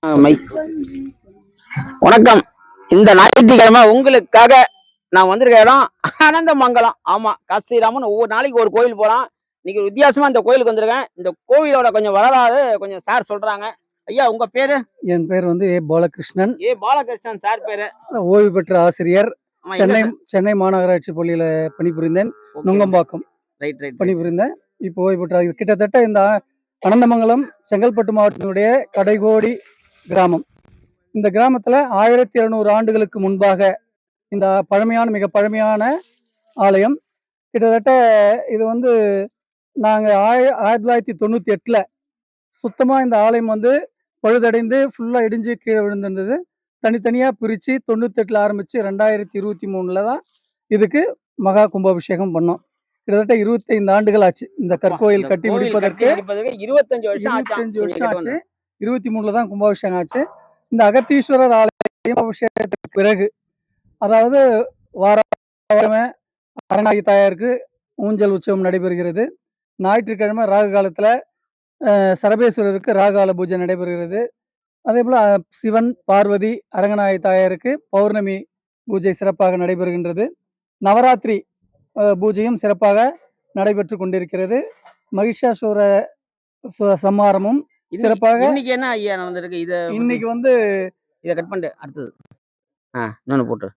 Mic. வணக்கம். இந்த ஞாயிற்றுக்கிழமை உங்களுக்காக நான் வந்திருக்க இடம் அனந்தமங்கலம். ஆமா, காசிராமன் ஒவ்வொரு நாளைக்கு ஒரு கோயில் போலாம். இன்னைக்கு வித்தியாசமா இந்த கோயிலுக்கு வந்திருக்கேன். இந்த கோவிலோட கொஞ்சம் வரலாறு கொஞ்சம் சார் சொல்றாங்க. ஐயா, உங்க பேரு? என் பேர் வந்து ஏ பாலகிருஷ்ணன். பாலகிருஷ்ணன் சார் பேரு. ஓய்வு பெற்ற ஆசிரியர். ஆமா, சென்னை மாநகராட்சி பள்ளியில பணிபுரிந்தேன். நுங்கம்பாக்கம் பணிபுரிந்தேன். இப்போ ஓய்வு பெற்ற கிட்டத்தட்ட இந்த அனந்தமங்கலம் செங்கல்பட்டு மாவட்டத்தினுடைய கடைகோடி கிராமம். இந்த கிராமத்துல 1200 ஆண்டுகளுக்கு முன்பாக இந்த மிக பழமையான ஆலயம். கிட்டத்தட்ட இது வந்து நாங்க 1998ல சுத்தமா இந்த ஆலயம் வந்து பழுதடைந்து ஃபுல்லா இடிஞ்சு கீழே விழுந்திருந்தது. தனித்தனியா பிரிச்சு 98ல ஆரம்பிச்சு 2023ல தான் இதுக்கு மகா கும்பாபிஷேகம் பண்ணோம். கிட்டத்தட்ட 25 ஆண்டுகள் ஆச்சு இந்த கற்கோயில் கட்டி முடிப்பதற்கு. 25 வருஷம் ஆச்சு. 23ல தான் கும்பாபிஷேகம் ஆச்சு. இந்த அகத்தீஸ்வரர் ஆலயம் கும்பாபிஷேகத்துக்கு பிறகு, அதாவது வாரமே அரங்கநாயகி தாயாருக்கு ஊஞ்சல் உற்சவம் நடைபெறுகிறது. ஞாயிற்றுக்கிழமை ராகு காலத்துல சரபேஸ்வரருக்கு ராகால பூஜை நடைபெறுகிறது. அதே போல சிவன், பார்வதி, அரங்கநாயகி தாயாருக்கு பௌர்ணமி பூஜை சிறப்பாக நடைபெறுகின்றது. நவராத்திரி பூஜையும் சிறப்பாக நடைபெற்று கொண்டிருக்கிறது. மகிஷாசுர சம்ஹாரமும் சிறப்பாக. இன்னைக்கு என்ன ஐயா நடந்திருக்கு? இன்னைக்கு வந்து இதை கட் பண்ணிட்டு அடுத்தது இன்னொன்னு போட்டு